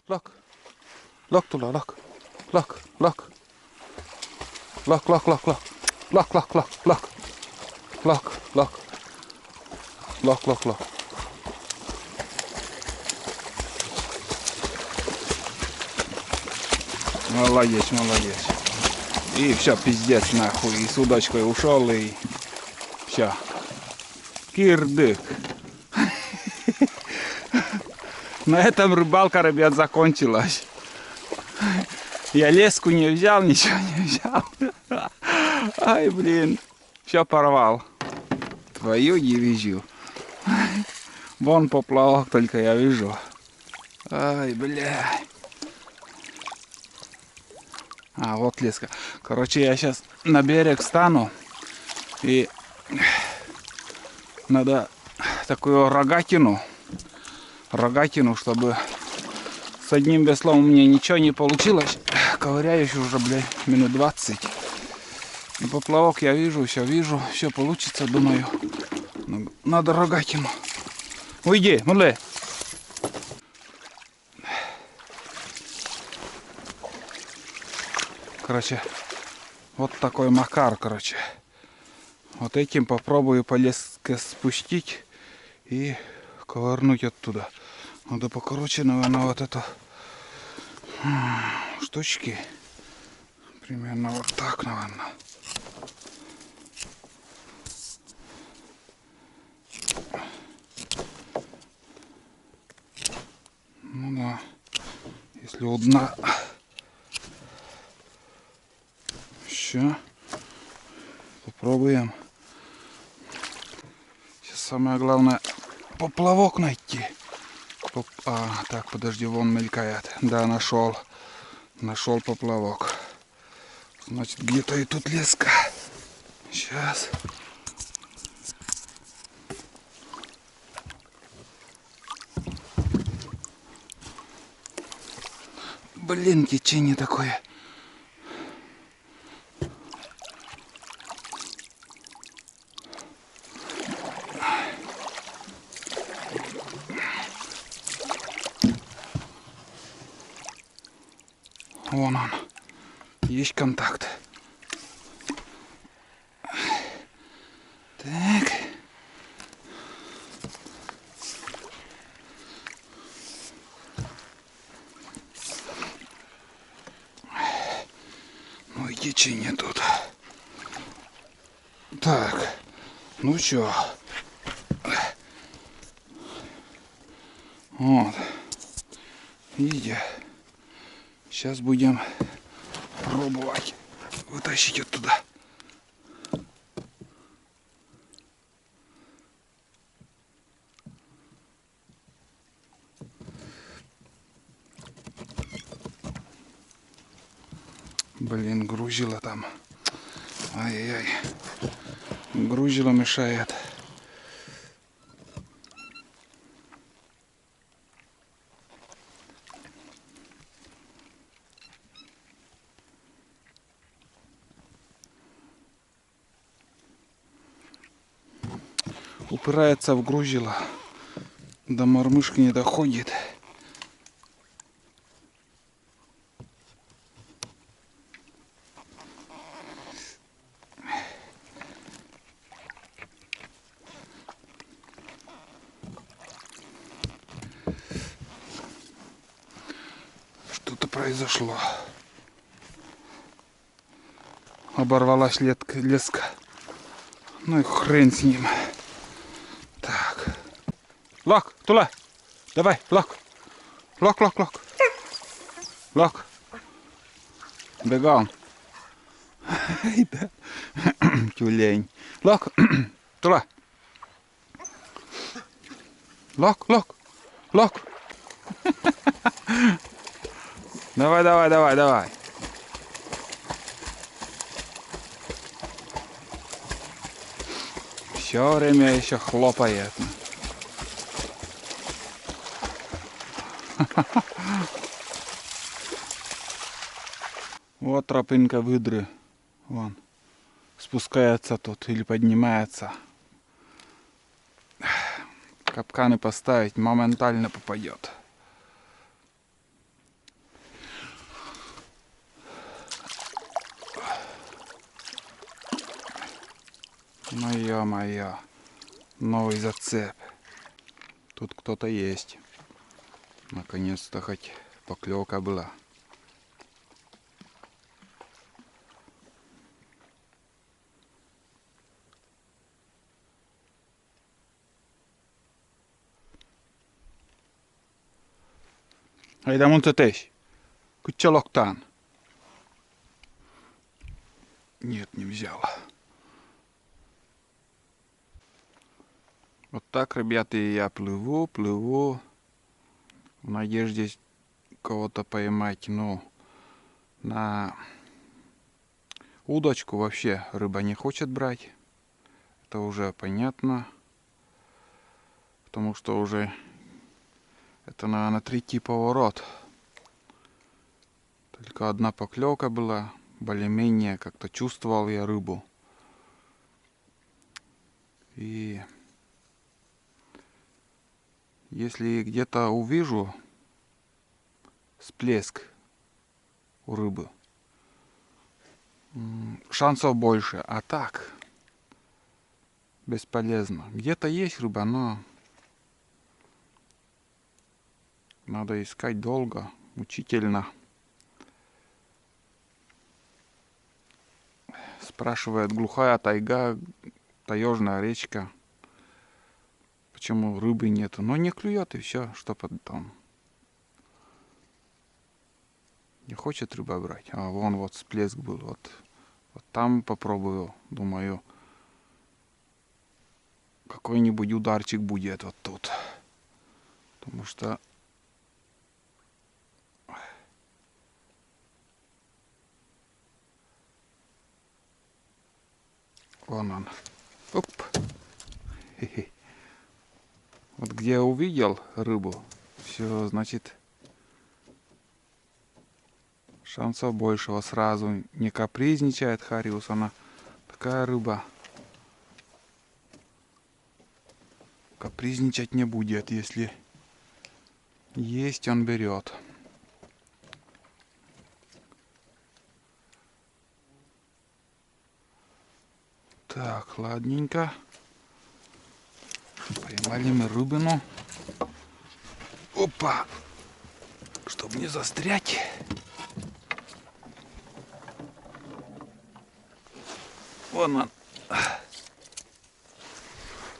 Look. Look, Tula, look. Look, look. Look, look, look, look. Look, look, look, look. Look, look. Look, look, look. Молодец, молодец. И все, пиздец, нахуй. И с удочкой ушел, и все. Кирдык. На этом рыбалка, ребят, закончилась. Я леску не взял, ничего не взял. Ай, блин. Все порвал. Твою дивизию. Вон поплавок только я вижу. Ай, бля. А, вот леска. Короче, я сейчас на берег стану. И надо такую рогатину, чтобы с одним веслом у меня ничего не получилось. Ковыряюсь уже, блядь, минут 20. Но поплавок я вижу, все получится, думаю. Надо рогатину. Уйди, муле. Короче, вот такой макар, короче. Вот этим попробую по леске спустить и ковырнуть оттуда. Надо покороче, наверное, вот эту штучки. Примерно вот так, наверное. Ну да, если у дна. Все. Попробуем. Сейчас самое главное поплавок найти. Так, подожди, вон мелькает. Да, нашел. Нашел поплавок. Значит, где-то и тут леска. Сейчас. Блин, течение такое. Вон он. Есть контакт. Так. Ну и течение тут. Так. Ну что. Вот. Видите? Сейчас будем пробовать вытащить оттуда. Блин, грузило там. Ай-яй-яй. Грузило мешает. Упирается в грузило. До мормышки не доходит. Что-то произошло. Оборвалась леска. Ну и хрен с ним. Так. Лок, Тула. Давай, лок. Лок, лок, лок. Лок. Бегом. Тюлень. Лок. Тула. Лок, лок. Лок. Давай, давай, давай, давай. Все время еще хлопает. Вот тропинка выдры. Вон. Спускается тут или поднимается. Капканы поставить, моментально попадет. Ну ё-моё. Новый зацеп. Тут кто-то есть. Наконец-то хоть поклевка была. Айда mun тетесь. Кучалоктан. Нет, не взяла. Вот так, ребята, я плыву в надежде кого-то поймать. Ну, на удочку вообще рыба не хочет брать. Это уже понятно. Потому что уже это, наверное, третий поворот. Только одна поклевка была. Более-менее как-то чувствовал я рыбу. И если где-то увижу всплеск у рыбы, шансов больше. А так, бесполезно. Где-то есть рыба, но надо искать долго, мучительно. Спрашивает глухая тайга, таежная речка, почему рыбы нету. Но не клюет и все, что потом. Не хочет рыба брать. А вон вот всплеск был. Вот там попробую, думаю, какой-нибудь ударчик будет вот тут. Потому что вон он. Оп. Хе-хе. Вот где я увидел рыбу, все, значит, шансов большего сразу. Не капризничает Хариус, она такая рыба. Капризничать не будет, если есть, он берет. Так, ладненько. Поймали мы рыбину. Опа! Чтобы не застрять. Вон он.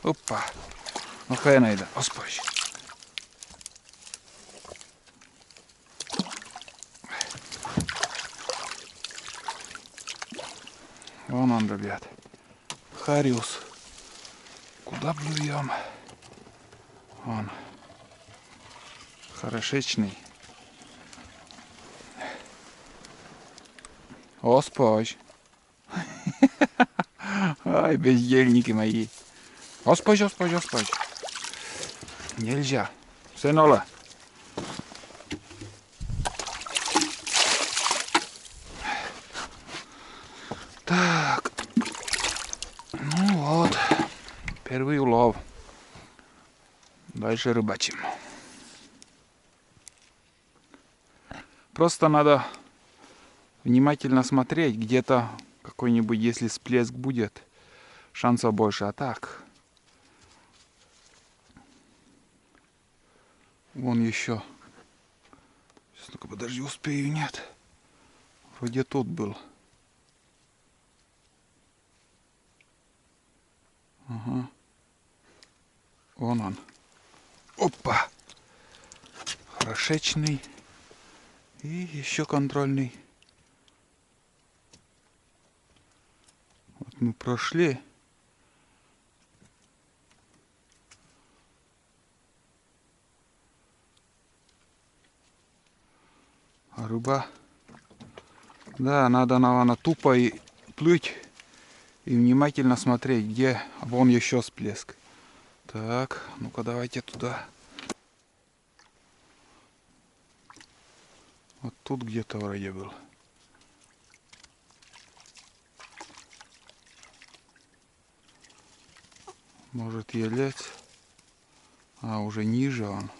Опа. Ну хай найде. Оспач. Вон он, ребят. Хариус. Куда плюем? Вон. Хорошечный. Оспач. Ай, бездельники мои. Оспач. Нельзя. Сынола. Так. Ну вот. Первый улов. Дальше рыбачим. Просто надо внимательно смотреть. Где-то какой-нибудь, если всплеск будет, шансов больше. А так. Вон еще. Сейчас только подожди, успею, нет. Вроде тут был. Ага. Вон он. Опа! Хорошечный. И еще контрольный. Вот мы прошли. А рыба. Да, надо, наверное, тупо и плыть. И внимательно смотреть, где вон еще всплеск. Так, ну-ка давайте туда. Вот тут где-то вроде был. Может, елец. А, уже ниже он.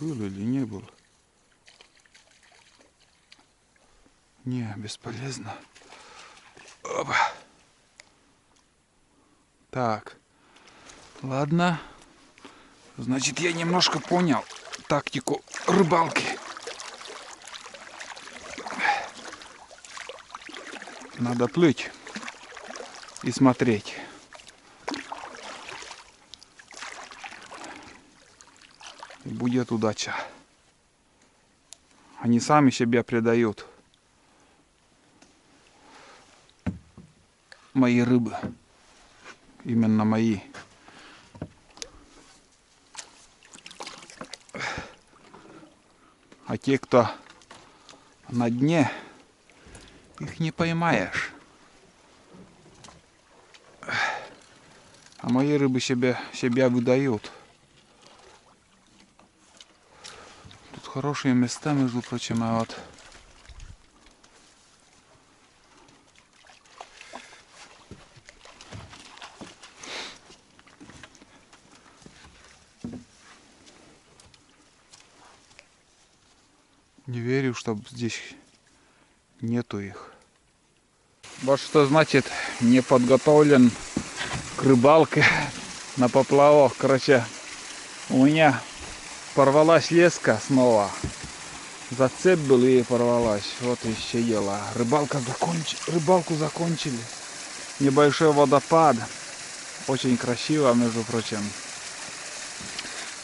Был или не был? Не, бесполезно. Опа. Так. Ладно. Значит, я немножко понял тактику рыбалки. Надо плыть и смотреть. И будет удача. Они сами себя предают. Мои рыбы. Именно мои. А те, кто на дне, их не поймаешь. А мои рыбы себя выдают. Тут хорошие места, между прочим, а вот не верю, что здесь нету их. Вот что значит не подготовлен к рыбалке на поплавок. Короче, у меня порвалась леска снова. Зацеп был и порвалась. Вот еще дело. Рыбалку закончили. Небольшой водопад. Очень красиво, между прочим.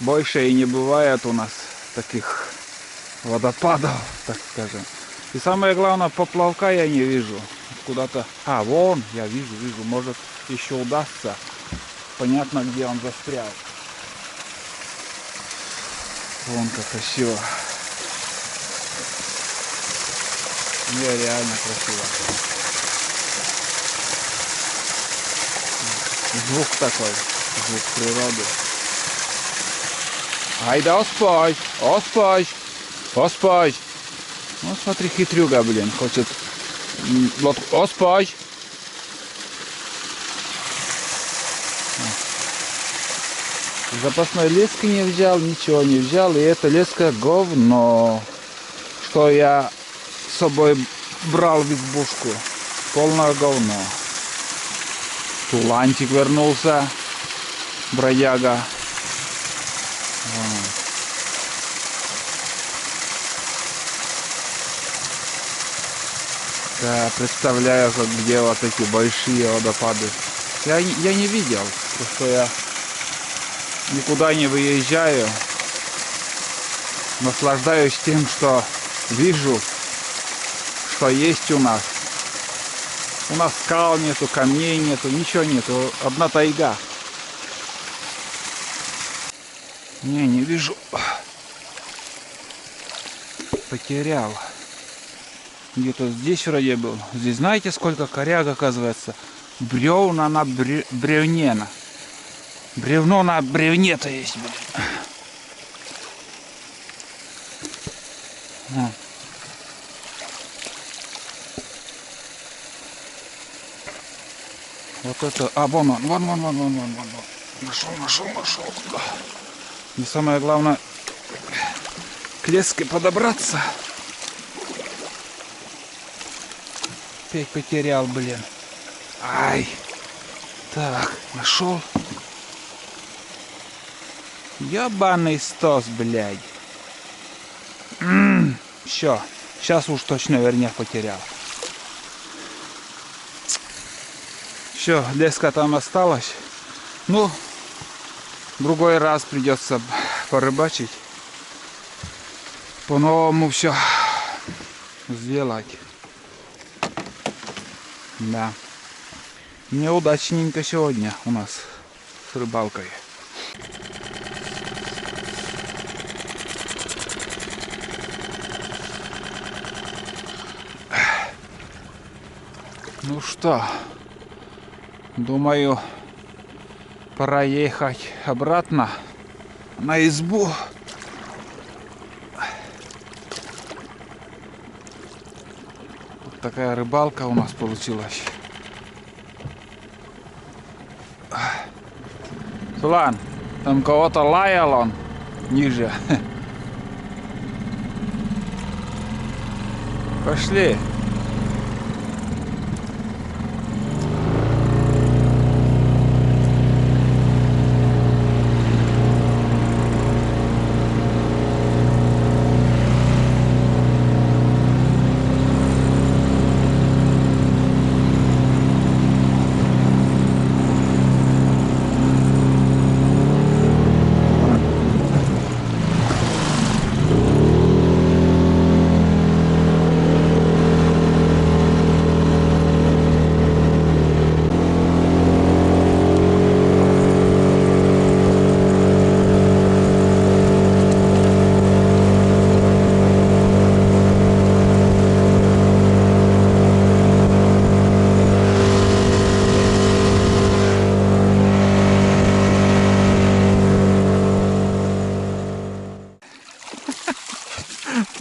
Больше и не бывает у нас таких водопадов, так скажем. И самое главное, поплавка я не вижу. Куда-то... А, вон, я вижу. Может, еще удастся. Понятно, где он застрял. Вон как красиво. Нереально красиво. Звук такой. Звук природы. Айда, оспать! Оспать! Оспать! Ну, смотри, хитрюга, блин, хочет лодку. Оспать! Запасной лески не взял, ничего не взял. И эта леска говно. Что я с собой брал в избушку. Полное говно. Тулантик вернулся. Бродяга. Да, представляю, где вот эти большие водопады. Я не видел, потому что я никуда не выезжаю. Наслаждаюсь тем, что вижу, что есть у нас. У нас скал нету, камней нету, ничего нету. Одна тайга. Не вижу. Потерял. Где-то здесь вроде был. Здесь знаете, сколько коряг, оказывается? Бревна на бревне. Бревно на бревне-то есть, блин. Вот это... А, вон он. Вон. Нашел. И самое главное, к леске подобраться. Опять потерял, блин. Ай. Так, нашел. Ебаный стос, блядь. Все. Сейчас уж точно верняк потерял. Все, леска там осталась. Ну, другой раз придется порыбачить. По-новому все сделать. Да. Неудачненько сегодня у нас с рыбалкой. Ну что, думаю, пора ехать обратно на избу. Вот такая рыбалка у нас получилась. Сулан, там кого-то лаял он ниже. Пошли.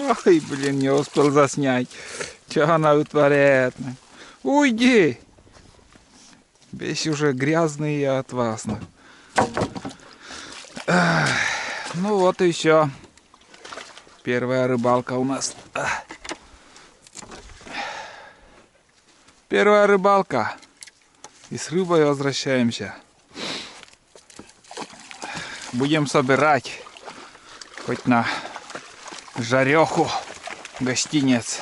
Ой, блин, не успел заснять. Что она вытворяет? Уйди! Весь уже грязный я от вас. Ну вот и все. Первая рыбалка у нас. Первая рыбалка. И с рыбой возвращаемся. Будем собирать. Хоть на жареху. Гостинец.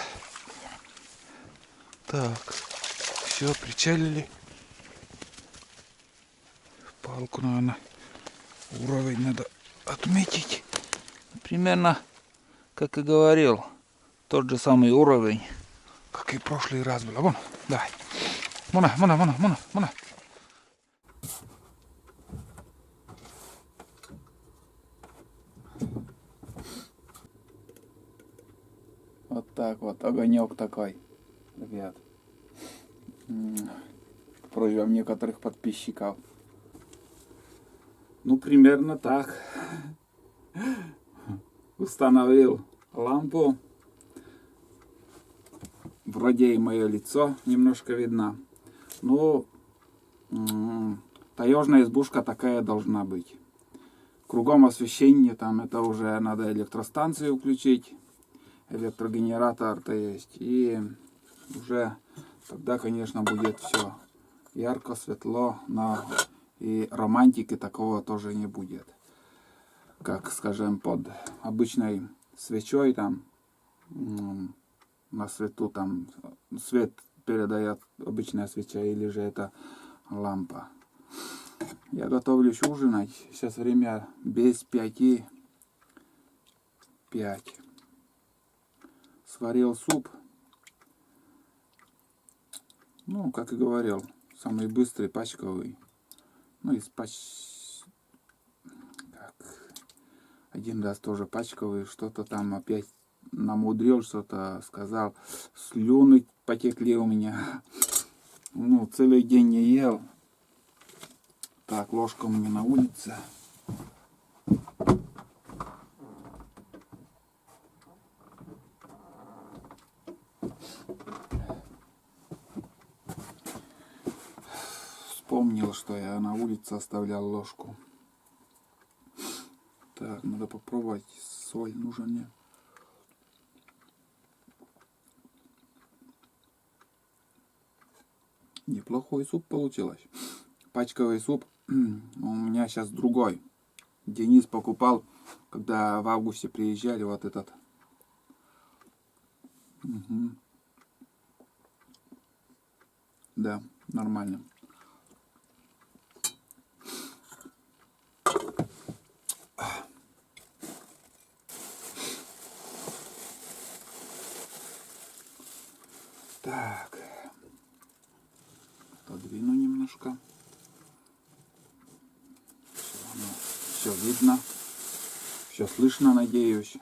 Так. Все, причалили. Палку, наверное, уровень надо отметить. Примерно, как и говорил, тот же самый уровень, как и в прошлый раз было. Вон, давай. Мона. Вот так вот, огонек такой, ребят. К просьбам некоторых подписчиков. Ну, примерно так. Установил лампу. Вроде и мое лицо немножко видно. Но таежная избушка такая должна быть. Кругом освещение, там это уже надо электростанцию включить. Электрогенератор то есть. И уже тогда, конечно, будет все ярко, светло, но и романтики такого тоже не будет. Как, скажем, под обычной свечой там на свету там свет передает обычная свеча или же это лампа. Я готовлюсь ужинать. Сейчас время без 5. Сварил суп. Ну, как и говорил, самый быстрый, пачковый. Ну, из один раз тоже пачковый, что-то там опять намудрил, что-то сказал. Слюны потекли у меня. Ну, целый день не ел. Так, ложка у меня на улице. Вспомнил, что я на улице оставлял ложку. Так, надо попробовать. Соль нужен мне. Неплохой суп получилось. Пачковый суп. У меня сейчас другой. Денис покупал, когда в августе приезжали, вот этот. Угу. Да, нормально. Так. Подвину немножко. Все видно. Все слышно, надеюсь.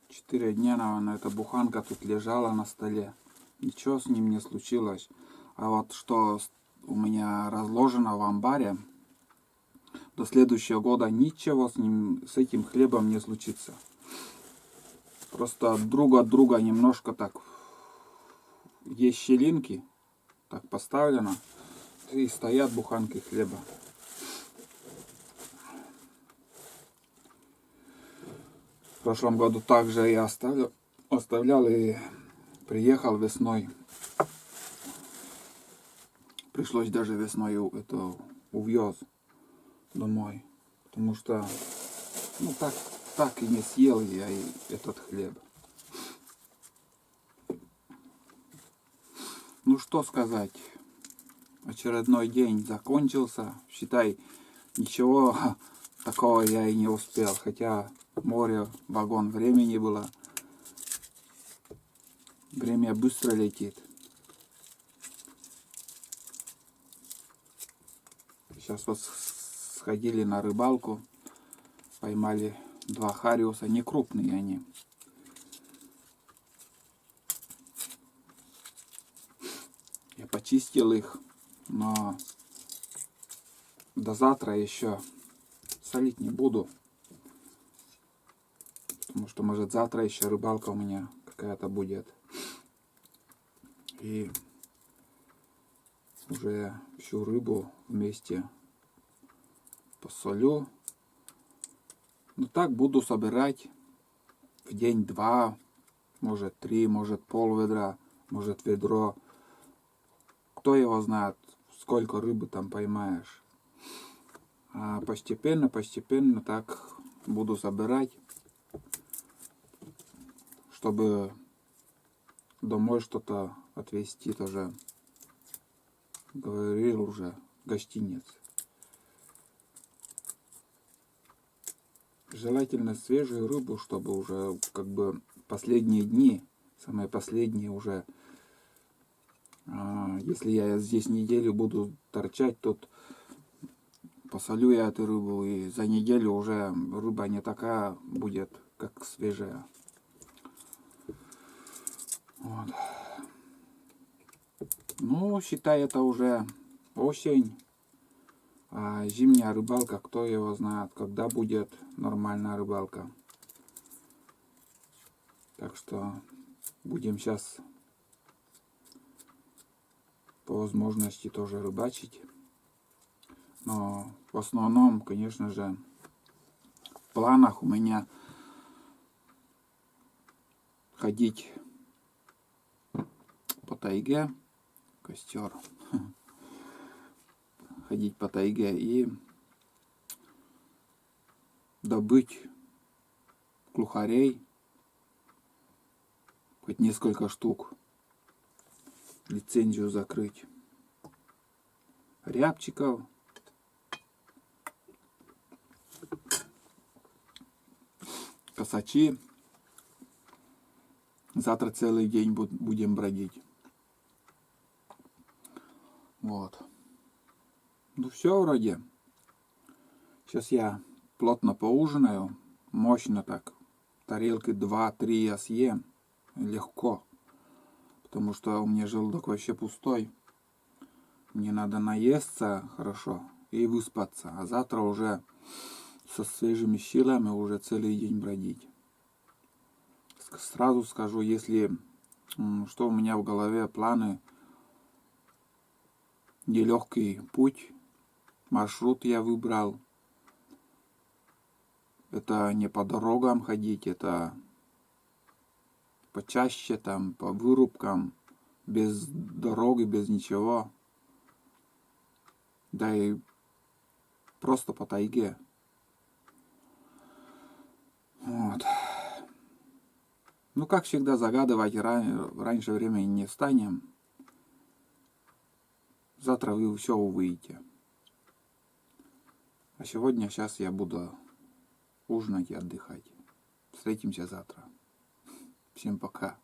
Четыре дня, наверное, эта буханка тут лежала на столе. Ничего с ним не случилось. А вот что у меня разложено в амбаре, до следующего года ничего с этим хлебом не случится. Просто друг от друга немножко так есть щелинки, так поставлено, и стоят буханки хлеба. В прошлом году также я оставлял и приехал весной. Пришлось даже весной это увез домой, потому что ну так и не съел я и этот хлеб. Ну что сказать, очередной день закончился, считай, ничего такого я и не успел, хотя море, вагон времени было, время быстро летит. Сейчас вот сходили на рыбалку, поймали 2 хариуса, не крупные они. чистил их, но до завтра еще солить не буду. Потому что, может, завтра еще рыбалка у меня какая-то будет. И уже всю рыбу вместе посолю. Ну так буду собирать в день-два, может 3, может пол ведра, может ведро. Кто его знает, сколько рыбы там поймаешь. А постепенно так буду собирать, чтобы домой что-то отвезти тоже. Говорил уже, гостиниц. Желательно свежую рыбу, чтобы уже как бы последние дни, самые последние уже, если я здесь неделю буду торчать, тут посолю я эту рыбу, и за неделю уже рыба не такая будет, как свежая. Вот. Ну, считай, это уже осень. А зимняя рыбалка, кто его знает, когда будет нормальная рыбалка. Так что будем сейчас по возможности тоже рыбачить. Но в основном, конечно же, в планах у меня ходить по тайге, костер, ходить по тайге и добыть глухарей, хоть несколько штук, лицензию закрыть, рябчиков, косачи. Завтра целый день будем бродить. Вот. Ну все вроде. Сейчас я плотно поужинаю. Мощно так. Тарелки 2-3 я съем. Легко. Потому что у меня желудок вообще пустой. Мне надо наесться хорошо и выспаться. А завтра уже со свежими силами уже целый день бродить. Сразу скажу, если что у меня в голове планы, нелегкий путь, маршрут я выбрал. Это не по дорогам ходить, это почаще там, по вырубкам, без дороги, без ничего. Да и просто по тайге. Вот. Ну, как всегда, загадывать раньше времени не встанем. Завтра вы все увидите. А сегодня, сейчас я буду ужинать и отдыхать. Встретимся завтра. Всем пока.